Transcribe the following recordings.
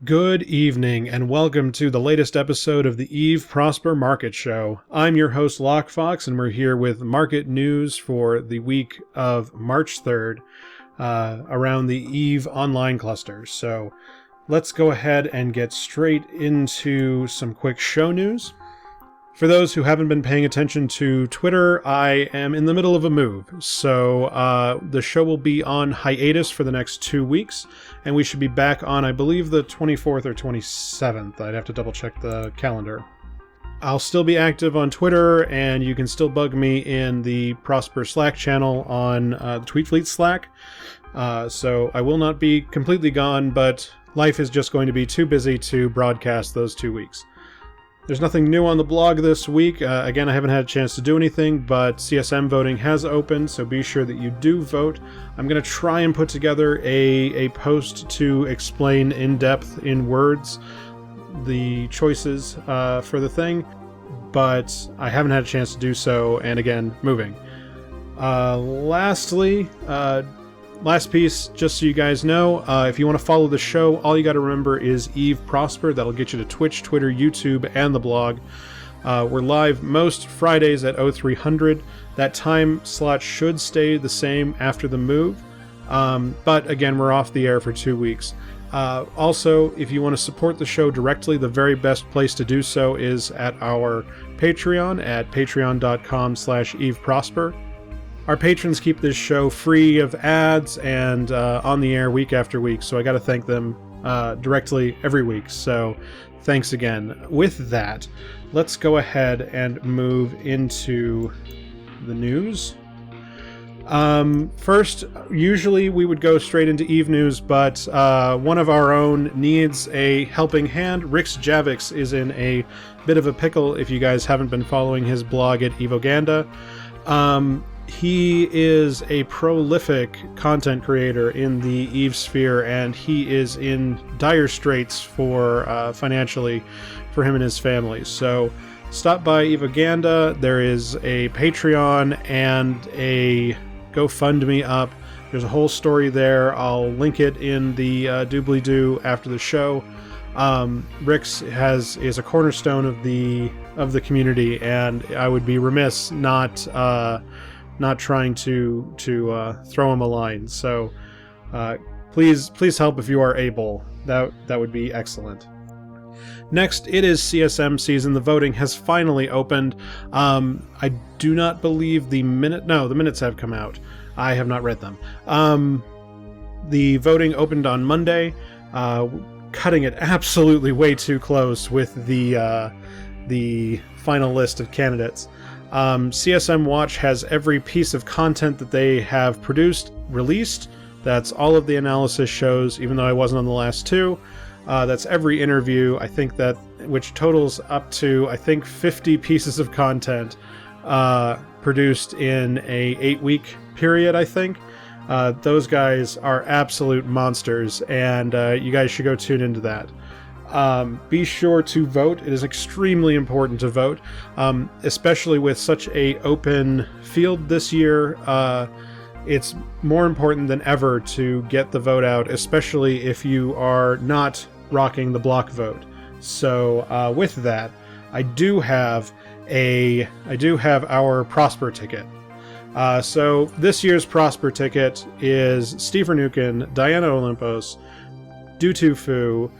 Good evening, and welcome to the latest episode of the Eve Prosper Market Show. I'm your host, Lockefox, and we're here with market news for the week of March 3rd around the Eve online cluster. So let's go ahead and get straight into some quick show news. For those who haven't been paying attention to Twitter, I am in the middle of a move. So the show will be on hiatus for the next 2 weeks, and we should be back on, I believe, the 24th or 27th. I'd have to double check the calendar. I'll still be active on Twitter, and you can still bug me in the Prosper Slack channel on the Tweetfleet Slack. So I will not be completely gone, but life is just going to be too busy to broadcast those 2 weeks. There's nothing new on the blog this week. Again, I haven't had a chance to do anything, but CSM voting has opened, so be sure that you do vote. I'm going to try and put together a post to explain in depth, in words, the choices for the thing, but I haven't had a chance to do so, and again, moving. Last piece, just so you guys know, if you want to follow the show, all you got to remember is Eve Prosper. That'll get you to Twitch, Twitter, YouTube, and the blog. We're live most Fridays at 0300. That time slot should stay the same after the move, but again, we're off the air for 2 weeks. Also, if you want to support the show directly, the very best place to do so is at our Patreon at patreon.com/EveProsper. Our patrons keep this show free of ads and on the air week after week, so I got to thank them directly every week. So thanks again. With that, let's go ahead and move into the news. First, usually we would go straight into Eve News, but one of our own needs a helping hand. Rix Javix is in a bit of a pickle if you guys haven't been following his blog at Evoganda. He is a prolific content creator in the Eve sphere, and he is in dire straits for financially for him and his family. So stop by Evoganda. There is a Patreon and a GoFundMe up. There's a whole story there. I'll link it in the doobly-doo after the show. Rix is a cornerstone of the community, and I would be remiss not trying to throw him a line. So please help if you are able. That would be excellent. Next, it is CSM season. The voting has finally opened. I do not believe the minutes have come out. I have not read them. The voting opened on Monday, cutting it absolutely way too close with the final list of candidates. CSM Watch has every piece of content that they have produced released. That's all of the analysis shows, even though I wasn't on the last two. That's every interview, I think, which totals up to, 50 pieces of content produced in a 8-week period, I think. Those guys are absolute monsters, and you guys should go tune into that. Be sure to vote. It is extremely important to vote, especially with such a open field this year. It's more important than ever to get the vote out, especially if you are not rocking the block vote. So with that, I do have our Prosper ticket. So this year's Prosper ticket is Steve Vernuken, Diana Olympos, Dutufu,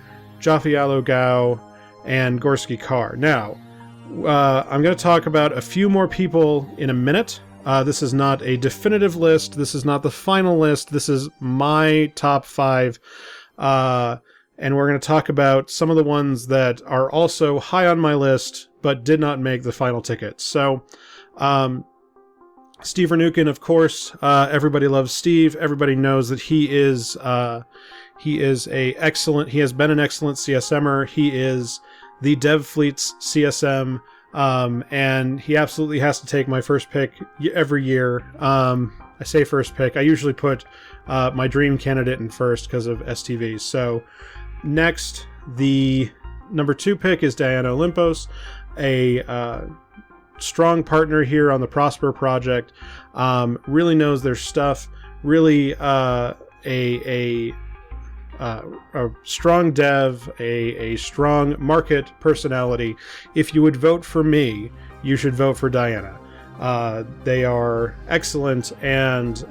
Jafialo Gao, and Gorski Carr. Now, I'm going to talk about a few more people in a minute. This is not a definitive list. This is not the final list. This is my top 5. And we're going to talk about some of the ones that are also high on my list, but did not make the final ticket. So, Steve Vernuken, of course, everybody loves Steve. Everybody knows that he has been an excellent CSMer. He is the DevFleet's CSM, and he absolutely has to take my first pick every year. I say first pick. I usually put my dream candidate in first because of STV. So next, the number 2 pick is Diana Olympos, a strong partner here on the Prosper project. Really knows their stuff. Really a a strong dev, a strong market personality. If you would vote for me, you should vote for Diana. They are excellent, and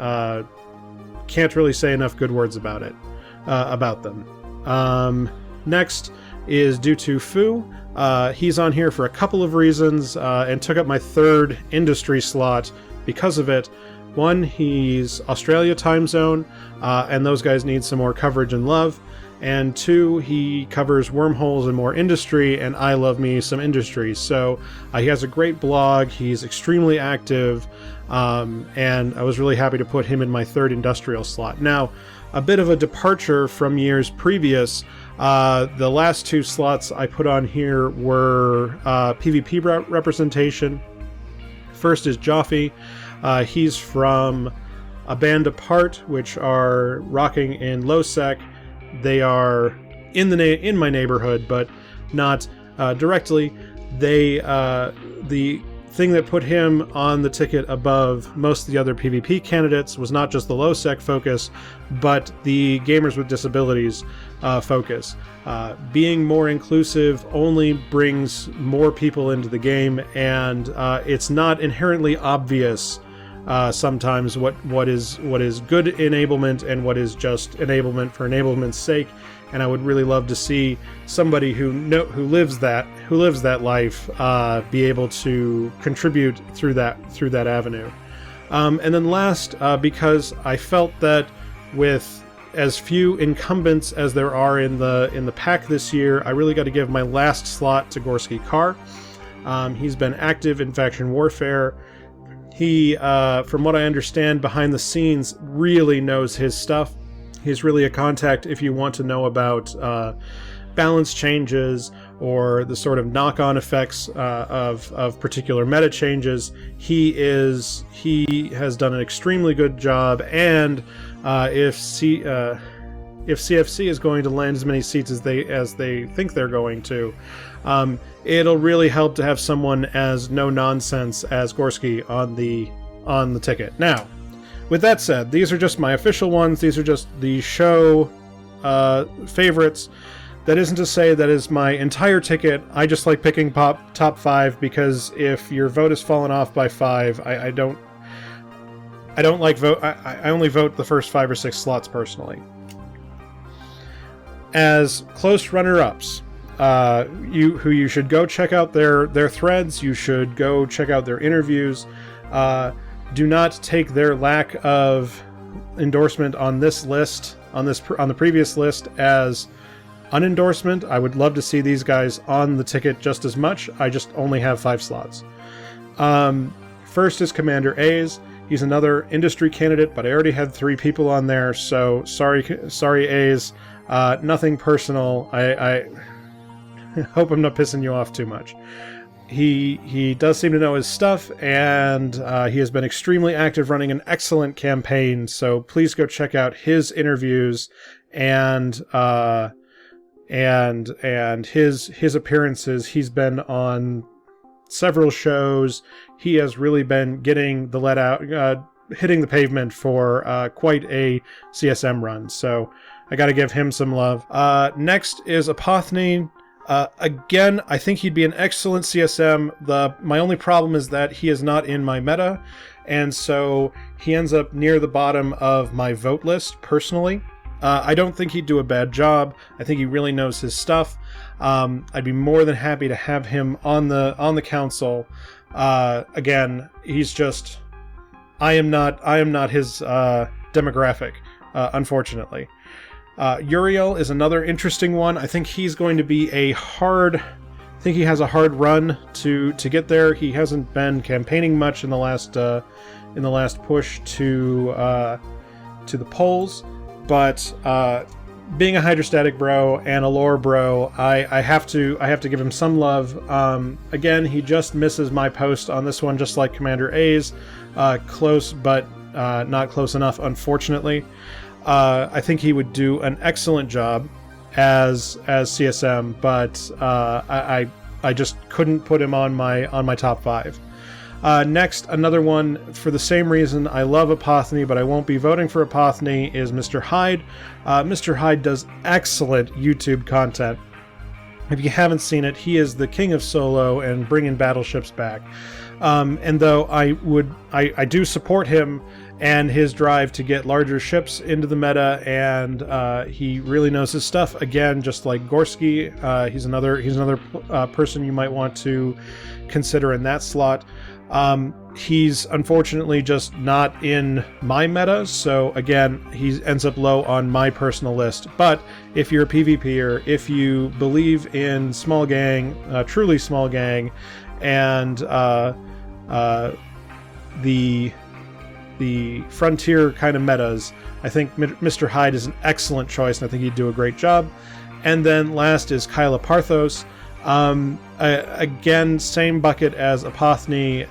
can't really say enough good words about them. Next is due to Fu. He's on here for a couple of reasons, and took up my third industry slot because of it. One, he's Australia time zone, and those guys need some more coverage and love. And two, he covers wormholes and more industry, and I love me some industry. So he has a great blog, he's extremely active, and I was really happy to put him in my third industrial slot. Now, a bit of a departure from years previous. The last two slots I put on here were PvP representation. First is Joffe. He's from A Band Apart, which are rocking in low sec. They are in my neighborhood, but not directly. The thing that put him on the ticket above most of the other PvP candidates was not just the low sec focus, but the gamers with disabilities focus. Being more inclusive only brings more people into the game, and it's not inherently obvious sometimes what is good enablement and what is just enablement for enablement's sake. And I would really love to see somebody who lives that life be able to contribute through that avenue. And then last, because I felt that with as few incumbents as there are in the pack this year, I really got to give my last slot to Gorski Carr. He's been active in faction warfare. He, from what I understand behind the scenes, really knows his stuff. He's really a contact if you want to know about balance changes or the sort of knock-on effects of particular meta changes. He has done an extremely good job, and if CFC is going to land as many seats as they think they're going to, it'll really help to have someone as no nonsense as Gorski on the ticket. Now, with that said, these are just my official ones. These are just the show favorites. That isn't to say that is my entire ticket. I just like picking top 5 because if your vote has fallen off by 5, I don't like vote. I only vote the first 5 or 6 slots personally. As close runner-ups, you should go check out their threads. You should go check out their interviews. Do not take their lack of endorsement on this list, on the previous list, as unendorsement. I would love to see these guys on the ticket just as much. I just only have 5 slots. First is Commander A's. He's another industry candidate, but I already had 3 people on there, so sorry A's. Nothing personal. I hope I'm not pissing you off too much. He does seem to know his stuff, and he has been extremely active, running an excellent campaign. So please go check out his interviews and his appearances. He's been on several shows. He has really been getting the let out, hitting the pavement for quite a CSM run. So I got to give him some love. Next is Apothene. Again, I think he'd be an excellent CSM. My only problem is that he is not in my meta, and so he ends up near the bottom of my vote list, personally. I don't think he'd do a bad job. I think he really knows his stuff. I'd be more than happy to have him on the council. Again, he's just... I am not his demographic, unfortunately. Uriel is another interesting one. I think he's going to be he has a hard run to get there. He hasn't been campaigning much in the last push to the polls, but being a hydrostatic bro and a lore bro, I have to give him some love. Again, he just misses my post on this one, just like Commander A's. Close, but not close enough, unfortunately. I think he would do an excellent job as CSM, but I just couldn't put him on my top 5. Next, another one for the same reason. I love Apotheny, but I won't be voting for Apotheny, is Mr. Hyde. Mr. Hyde does excellent YouTube content. If you haven't seen it, he is the king of solo and bringing battleships back. And though I do support him and his drive to get larger ships into the meta, and he really knows his stuff. Again, just like Gorski, he's another person you might want to consider in that slot. He's unfortunately just not in my meta, so again, he ends up low on my personal list. But if you're a PvPer, if you believe in small gang, truly small gang, and the frontier kind of metas, I think Mr. Hyde is an excellent choice, and I think he'd do a great job. And then last is Kyla Parthos. Again, same bucket as Apotheny.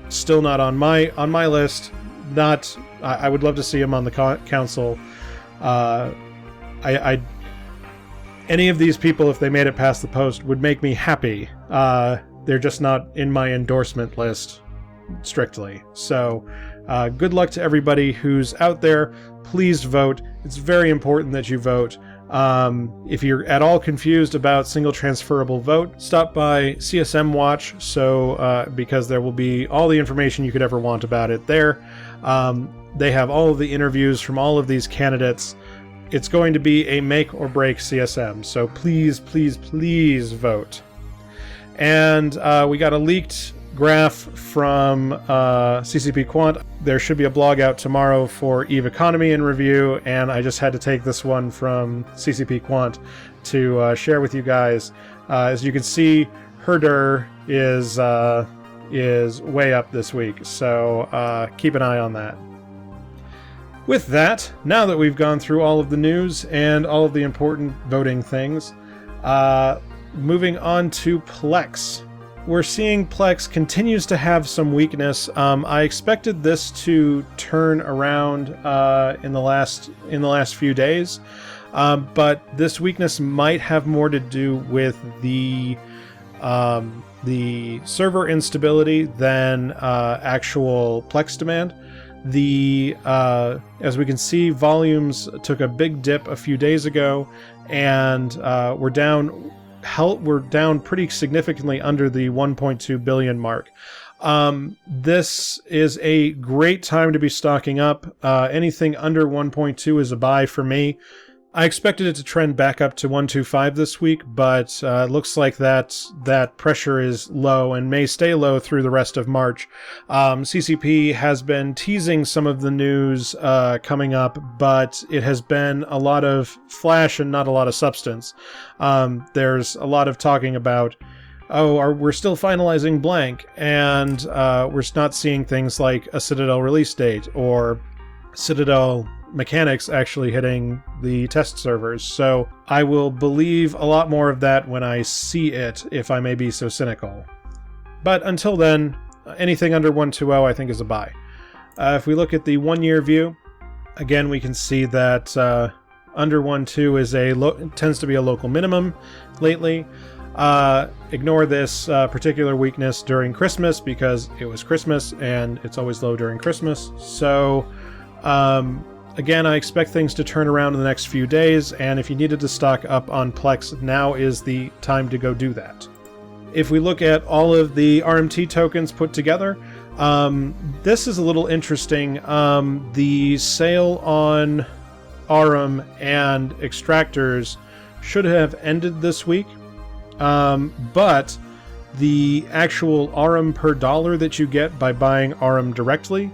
Still not on my list. I would love to see him on the council. Any of these people, if they made it past the post, would make me happy. They're just not in my endorsement list strictly. So good luck to everybody who's out there. Please vote. It's very important that you vote. If you're at all confused about single transferable vote, stop by CSM Watch, because there will be all the information you could ever want about it there. They have all of the interviews from all of these candidates. It's going to be a make or break CSM, so please, please, please vote. And we got a leaked graph from CCP Quant. There should be a blog out tomorrow for EVE Economy in review, and I just had to take this one from CCP Quant to share with you guys. As you can see, Herder is way up this week, so keep an eye on that. With that, now that we've gone through all of the news and all of the important voting things, moving on to Plex. We're seeing Plex continues to have some weakness. I expected this to turn around in the last few days, but this weakness might have more to do with the server instability than actual Plex demand. As we can see, volumes took a big dip a few days ago, and we're down pretty significantly under the 1.2 billion mark. This is a great time to be stocking up. Anything under 1.2 is a buy for me. I expected it to trend back up to 125 this week, but it looks like that pressure is low and may stay low through the rest of March. CCP has been teasing some of the news coming up, but it has been a lot of flash and not a lot of substance. There's a lot of talking about, we're still finalizing blank, and we're not seeing things like a Citadel release date or Citadel mechanics actually hitting the test servers. So I will believe a lot more of that when I see it, if I may be so cynical. But until then, anything under 120 I think is a buy. If we look at the 1 year view, again we can see that under 1.2 tends to be a local minimum lately. Ignore this particular weakness during Christmas because it was Christmas and it's always low during Christmas. So again, I expect things to turn around in the next few days, and if you needed to stock up on Plex, now is the time to go do that. If we look at all of the RMT tokens put together, this is a little interesting. The sale on RM and extractors should have ended this week, but the actual RM per dollar that you get by buying RM directly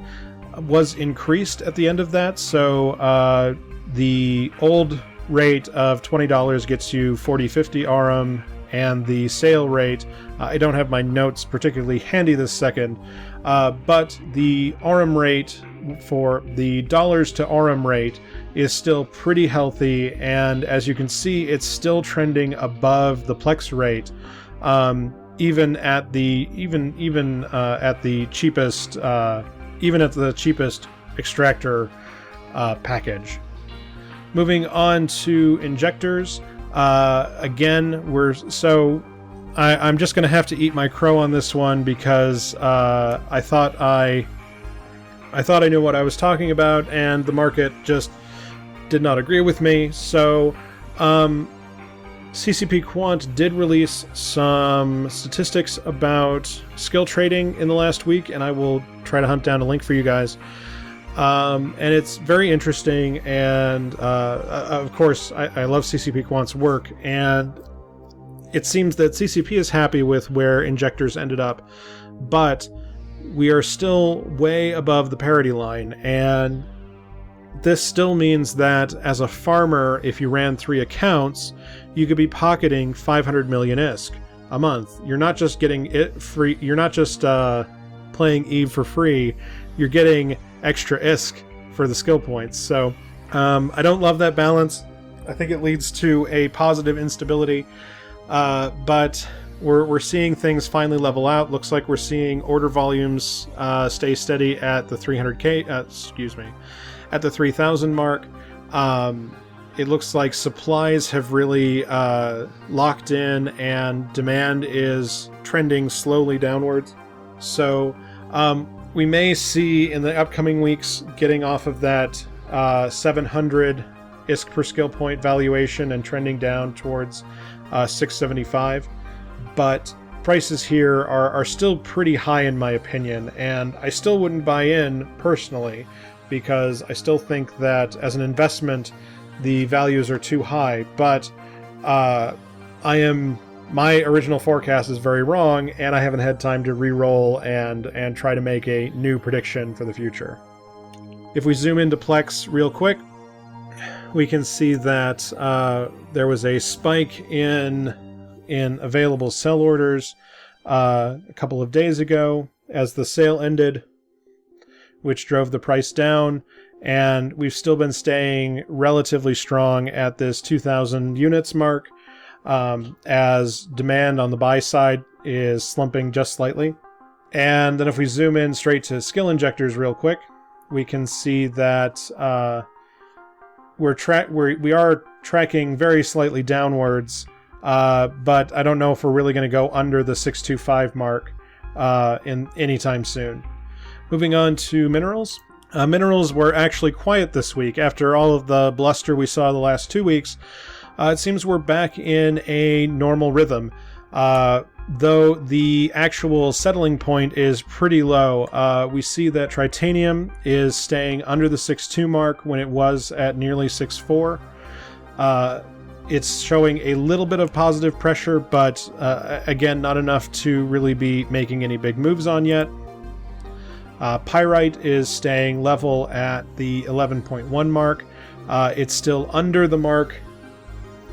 was increased at the end of that. So the old rate of $20 gets you 40-50 RM, and the sale rate, I don't have my notes particularly handy this second, but the RM rate for the dollars to RM rate is still pretty healthy, and as you can see, it's still trending above the Plex rate, even at the cheapest. Even at the cheapest extractor package. Moving on to injectors, again, I'm just going to have to eat my crow on this one because I thought I knew what I was talking about, and the market just did not agree with me. So CCP Quant did release some statistics about skill trading in the last week, and I will try to hunt down a link for you guys. And it's very interesting, and of course, I love CCP Quant's work, and it seems that CCP is happy with where injectors ended up, but we are still way above the parity line, and this still means that as a farmer, if you ran 3 accounts, you could be pocketing 500 million ISK a month. You're not just getting it free. You're not just playing Eve for free. You're getting extra ISK for the skill points. So I don't love that balance. I think it leads to a positive instability, but we're seeing things finally level out. Looks like we're seeing order volumes stay steady at the 300K. At the 3,000 mark. It looks like supplies have really locked in, and demand is trending slowly downwards. So we may see in the upcoming weeks getting off of that 700 ISK per skill point valuation and trending down towards 675. But prices here are still pretty high in my opinion, and I still wouldn't buy in personally, because I still think that as an investment, the values are too high. But my original forecast is very wrong, and I haven't had time to re-roll and try to make a new prediction for the future. If we zoom into Plex real quick, we can see that there was a spike in available sell orders a couple of days ago as the sale ended, which drove the price down, and we've still been staying relatively strong at this 2,000 units mark, as demand on the buy side is slumping just slightly. And then if we zoom in straight to skill injectors real quick, we can see that we are tracking very slightly downwards, but I don't know if we're really going to go under the 625 mark in anytime soon. Moving on to minerals. Minerals were actually quiet this week. After all of the bluster we saw the last 2 weeks, it seems we're back in a normal rhythm. Though the actual settling point is pretty low. We see that titanium is staying under the 6.2 mark when it was at nearly 6.4. It's showing a little bit of positive pressure, but again, not enough to really be making any big moves on yet. Pyrite is staying level at the 11.1 mark. It's still under the mark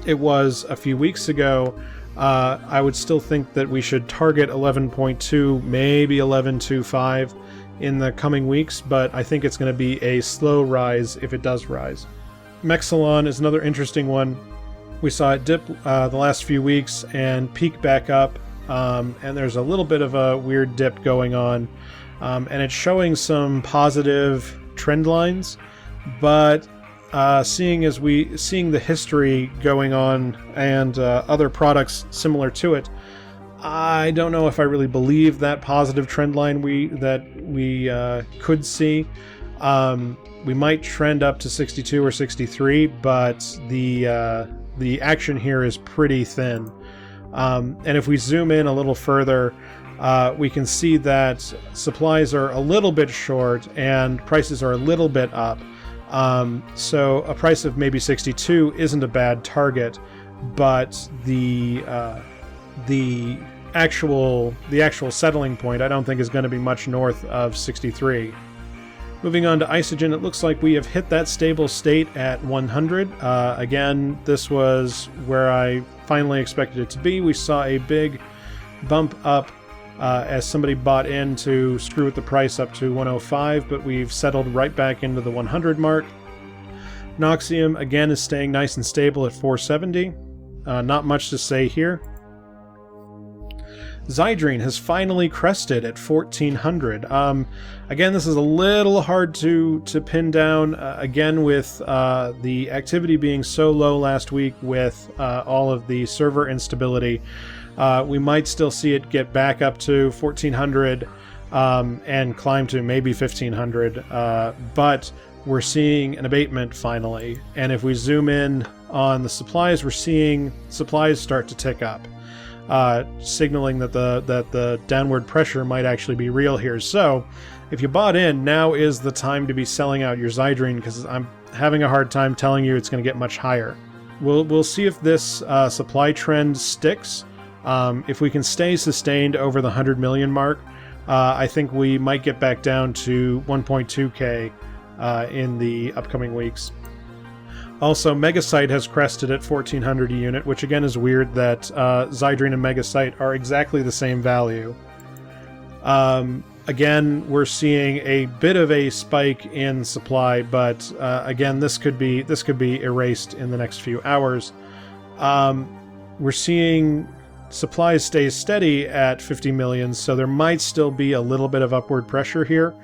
it was a few weeks ago. I would still think that we should target 11.2, maybe 11.25 in the coming weeks, but I think it's going to be a slow rise if it does rise. Mexilon is another interesting one. We saw it dip the last few weeks and peak back up, and there's a little bit of a weird dip going on. And it's showing some positive trend lines, but seeing the history going on and other products similar to it, I don't know if I really believe that positive trend line we could see. We might trend up to 62 or 63, but the action here is pretty thin. And if we zoom in a little further, we can see that supplies are a little bit short and prices are a little bit up. So a price of maybe 62 isn't a bad target, but the actual settling point I don't think is going to be much north of 63. Moving on to Isogen, it looks like we have hit that stable state at 100. Again, this was where I finally expected it to be. We saw a big bump up as somebody bought in to screw with the price up to 105, but we've settled right back into the 100 mark. Noxium, again, is staying nice and stable at 470. Not much to say here. Zydrine has finally crested at 1400. Again, this is a little hard to pin down, again with the activity being so low last week with all of the server instability. We might still see it get back up to 1400 and climb to maybe 1500, but we're seeing an abatement finally. And if we zoom in on the supplies, we're seeing supplies start to tick up, signaling that the downward pressure might actually be real here. So if you bought in, now is the time to be selling out your Zydrine, because I'm having a hard time telling you it's going to get much higher. We'll see if this supply trend sticks. If we can stay sustained over the 100 million mark, I think we might get back down to 1.2k in the upcoming weeks. Also, Megasite has crested at 1400 a unit, which again is weird that Zydrine and Megasite are exactly the same value. Again, we're seeing a bit of a spike in supply, but again, this could be erased in the next few hours. We're seeing supplies stay steady at 50 million, so there might still be a little bit of upward pressure here.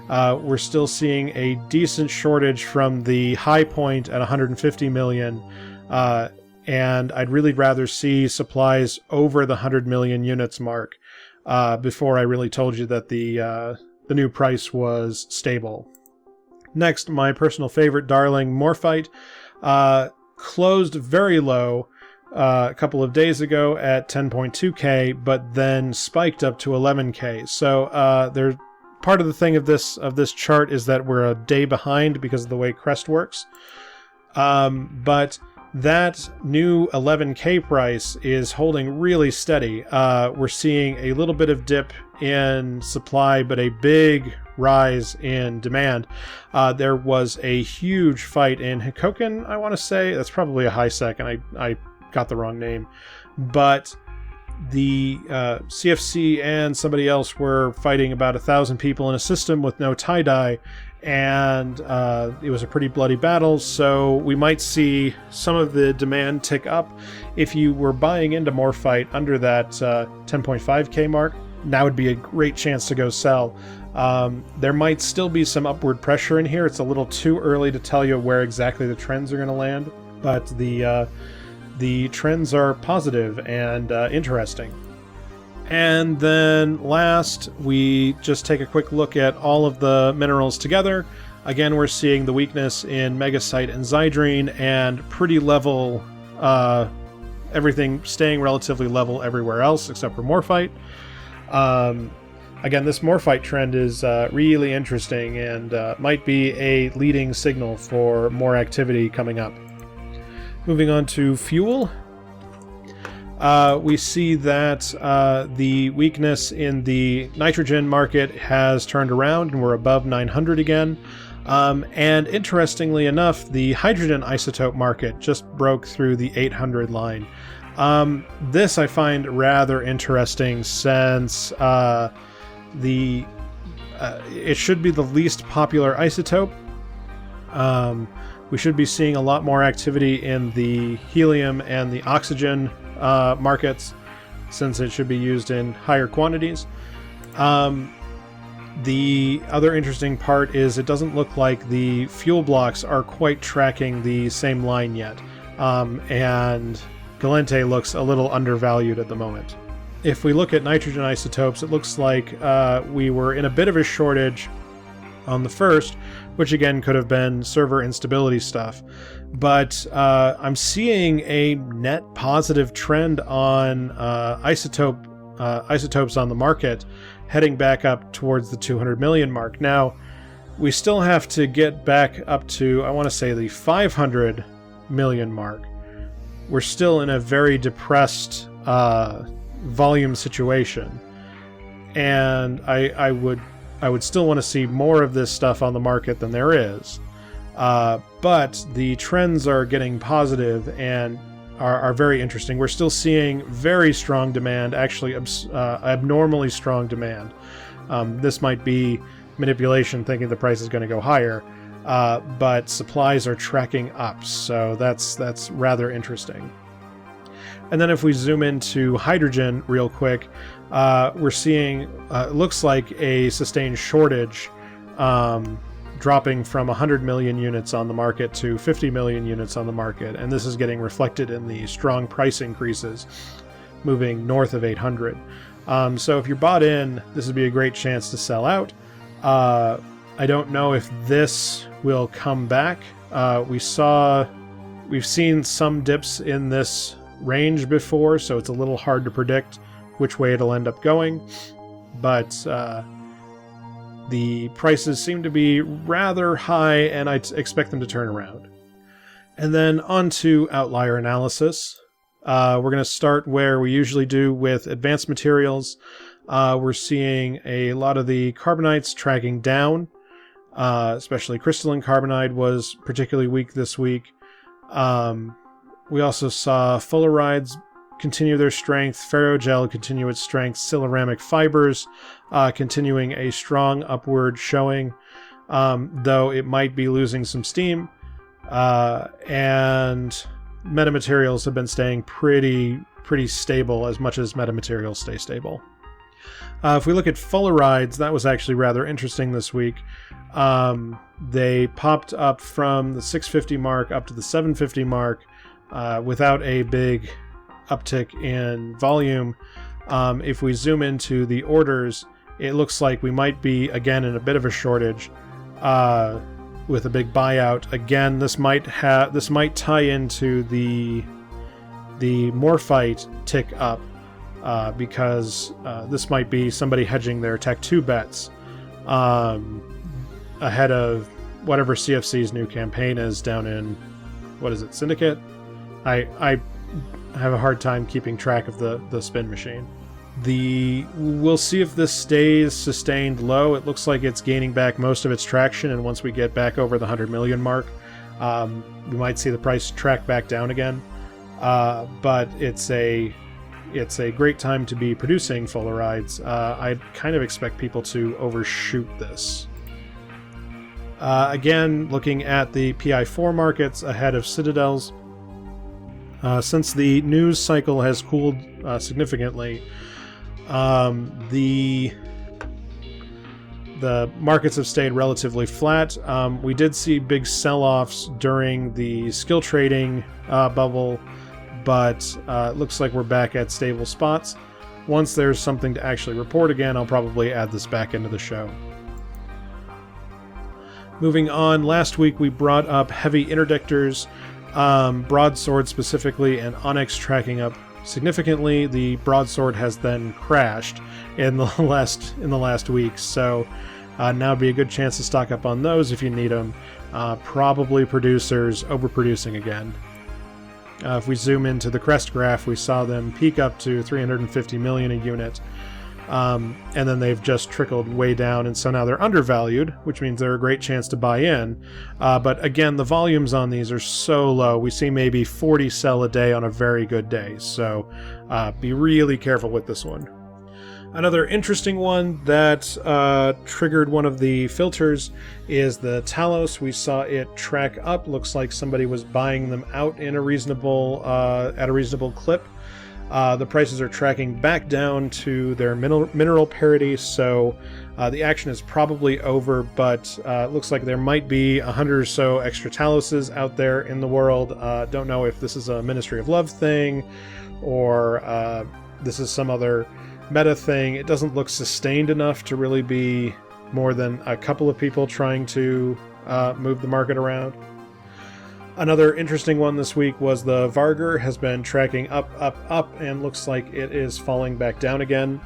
We're still seeing a decent shortage from the high point at 150 million, and I'd really rather see supplies over the 100 million units mark before I really told you that the new price was stable. Next, my personal favorite darling, Morphite, closed very low a couple of days ago at 10.2k, but then spiked up to 11k. So there's part of the thing of this chart is that we're a day behind because of the way Crest works. But that new 11k price is holding really steady. We're seeing a little bit of dip in supply, but a big rise in demand. There was a huge fight in Hikoken, I want to say. That's probably a high sec, and I got the wrong name. But the CFC and somebody else were fighting about 1,000 people in a system with no tie-dye, and it was a pretty bloody battle, so we might see some of the demand tick up. If you were buying into Morphite under that 10.5k mark, now would be a great chance to go sell. There might still be some upward pressure in here. It's a little too early to tell you where exactly the trends are going to land, but the trends are positive and interesting. And then last, we just take a quick look at all of the minerals together. Again, we're seeing the weakness in Megasite and Zydrine, and pretty level, everything staying relatively level everywhere else except for Morphite. Again, this Morphite trend is really interesting and might be a leading signal for more activity coming up. Moving on to fuel. We see that the weakness in the nitrogen market has turned around and we're above 900 again. And interestingly enough, the hydrogen isotope market just broke through the 800 line. This I find rather interesting since it should be the least popular isotope. We should be seeing a lot more activity in the helium and the oxygen markets, since it should be used in higher quantities. The other interesting part is it doesn't look like the fuel blocks are quite tracking the same line yet, and Galente looks a little undervalued at the moment. If we look at nitrogen isotopes, it looks like we were in a bit of a shortage on the first, which again could have been server instability stuff. But I'm seeing a net positive trend on isotopes on the market, heading back up towards the 200 million mark. Now, we still have to get back up to, I want to say, the 500 million mark. We're still in a very depressed volume situation, and I would still want to see more of this stuff on the market than there is. But the trends are getting positive and are very interesting. We're still seeing very strong demand, actually abnormally strong demand. This might be manipulation, thinking the price is going to go higher, but supplies are tracking up, so that's rather interesting. And then if we zoom into hydrogen real quick, we're seeing, it looks like a sustained shortage, dropping from 100 million units on the market to 50 million units on the market. And this is getting reflected in the strong price increases, moving north of 800. So if you're bought in, this would be a great chance to sell out. I don't know if this will come back. We've seen some dips in this range before, so it's a little hard to predict which way it'll end up going. But the prices seem to be rather high, and I expect them to turn around. And then on to outlier analysis. We're going to start where we usually do with advanced materials. We're seeing a lot of the carbonites tracking down, especially crystalline carbonide was particularly weak this week. We also saw fullerenes continue their strength, ferrogel continue its strength, silicon fibers continuing a strong upward showing, though it might be losing some steam. And metamaterials have been staying pretty stable, as much as metamaterials stay stable. If we look at fullerenes, that was actually rather interesting this week. They popped up from the 650 mark up to the 750 mark without a big uptick in volume. If we zoom into the orders, it looks like we might be again in a bit of a shortage with a big buyout. Again, this might tie into the Morphite tick up, because this might be somebody hedging their Tech 2 bets ahead of whatever CFC's new campaign is down in, what is it, Syndicate? I have a hard time keeping track of the spin machine. We'll see if this stays sustained low. It looks like it's gaining back most of its traction, and once we get back over the 100 million mark, we might see the price track back down again. But it's a great time to be producing fullerenes. I kind of expect people to overshoot this. Again, looking at the PI4 markets ahead of Citadel's, since the news cycle has cooled significantly, the markets have stayed relatively flat. We did see big sell-offs during the skill trading bubble, but it looks like we're back at stable spots. Once there's something to actually report again, I'll probably add this back into the show. Moving on, last week we brought up heavy interdictors, broadsword specifically, and onyx tracking up significantly. The broadsword has then crashed in the last week, so now would be a good chance to stock up on those if you need them. Probably producers overproducing again. If we zoom into the crest graph, we saw them peak up to 350 million a unit, and then they've just trickled way down, and so now they're undervalued, which means they're a great chance to buy in. But again, the volumes on these are so low. We see maybe 40 sell a day on a very good day, so be really careful with this one. Another interesting one that triggered one of the filters is the Talos. We saw it track up. Looks like somebody was buying them out in a reasonable at a reasonable clip. The prices are tracking back down to their mineral parity, so the action is probably over, but it looks like there might be 100 or so extra Taloses out there in the world. Don't know if this is a Ministry of Love thing or this is some other meta thing. It doesn't look sustained enough to really be more than a couple of people trying to move the market around. Another interesting one this week was the Vargur has been tracking up, and looks like it is falling back down again.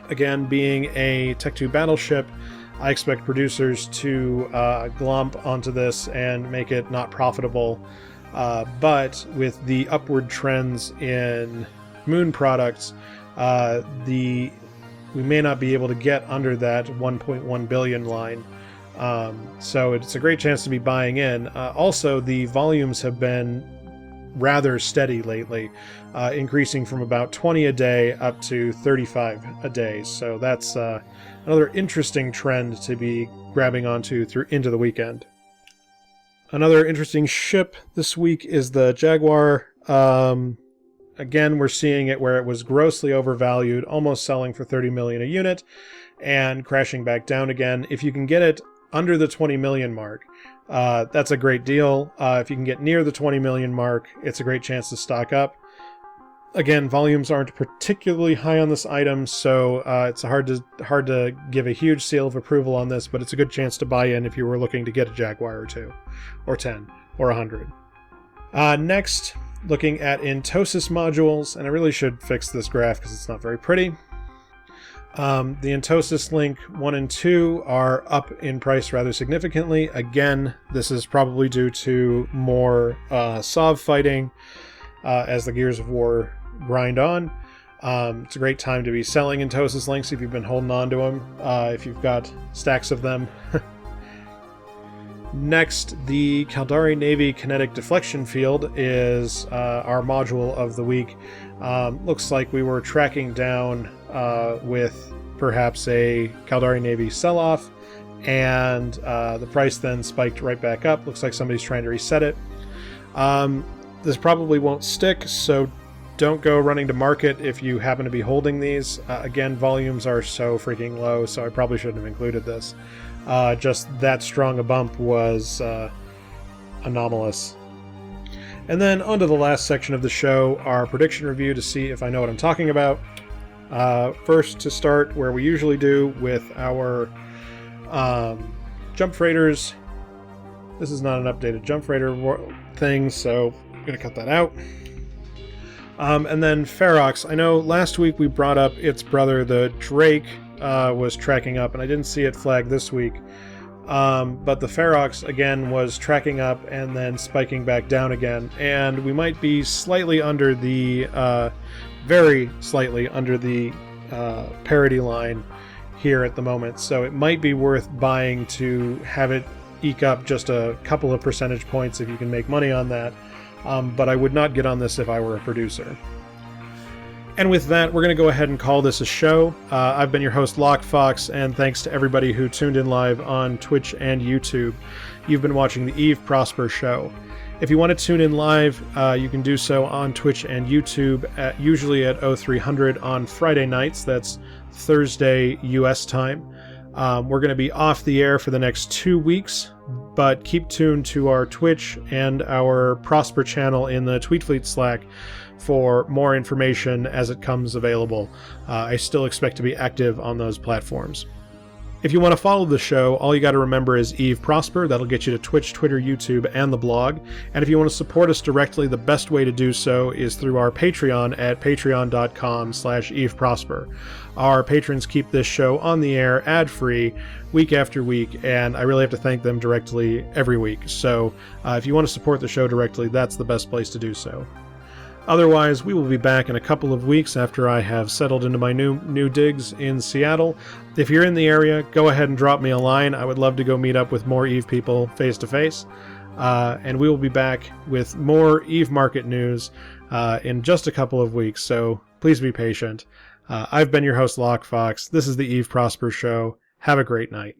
Again, being a Tech 2 battleship, I expect producers to glomp onto this and make it not profitable. But with the upward trends in Moon products, we may not be able to get under that 1.1 billion line. So it's a great chance to be buying in. Also, the volumes have been rather steady lately, increasing from about 20 a day up to 35 a day. So that's another interesting trend to be grabbing onto into the weekend. Another interesting ship this week is the Jaguar. again, we're seeing it where it was grossly overvalued, almost selling for 30 million a unit and crashing back down again. If you can get it under the 20 million mark, that's a great deal. If you can get near the 20 million mark, it's a great chance to stock up. Again, volumes aren't particularly high on this item, so it's hard to give a huge seal of approval on this, but it's a good chance to buy in if you were looking to get a Jaguar or 2, or 10, or 100. Next, looking at Intosis modules, and I really should fix this graph because it's not very pretty. The Intosis Link 1 and 2 are up in price rather significantly. Again, this is probably due to more SOV fighting as the Gears of War grind on. It's a great time to be selling Intosis links if you've been holding on to them, if you've got stacks of them. Next, the Caldari Navy Kinetic Deflection Field is our module of the week. Looks like we were tracking down with perhaps a Caldari Navy sell-off, and the price then spiked right back up. Looks like somebody's trying to reset it. This probably won't stick, so don't go running to market if you happen to be holding these. Again, volumes are so freaking low, so I probably shouldn't have included this. Just that strong a bump was anomalous. And then onto the last section of the show, our prediction review to see if I know what I'm talking about. First, to start where we usually do with our Jump Freighters. This is not an updated Jump Freighter thing, so I'm going to cut that out. And then Ferox. I know last week we brought up its brother, the Drake, was tracking up, and I didn't see it flagged this week. But the Ferox, again, was tracking up and then spiking back down again. And we might be slightly under the, very slightly under the parity line here at the moment. So it might be worth buying to have it eke up just a couple of percentage points if you can make money on that. But I would not get on this if I were a producer. And with that, we're going to go ahead and call this a show. I've been your host, Lockefox, and thanks to everybody who tuned in live on Twitch and YouTube. You've been watching the Eve Prosper Show. If you want to tune in live, you can do so on Twitch and YouTube, usually at 0300 on Friday nights. That's Thursday U.S. time. We're going to be off the air for the next 2 weeks, but keep tuned to our Twitch and our Prosper channel in the Tweetfleet Slack for more information as it comes available. I still expect to be active on those platforms. If you want to follow the show, all you got to remember is Eve Prosper. That'll get you to Twitch, Twitter, YouTube, and the blog. And if you want to support us directly, the best way to do so is through our Patreon at patreon.com/EveProsper. Our patrons keep this show on the air ad-free week after week, and I really have to thank them directly every week. So if you want to support the show directly, that's the best place to do so. Otherwise, we will be back in a couple of weeks after I have settled into my new digs in Seattle. If you're in the area, go ahead and drop me a line. I would love to go meet up with more Eve people face to face. And we will be back with more Eve market news in just a couple of weeks, so please be patient. I've been your host, Lockefox. This is the Eve Prosper Show. Have a great night.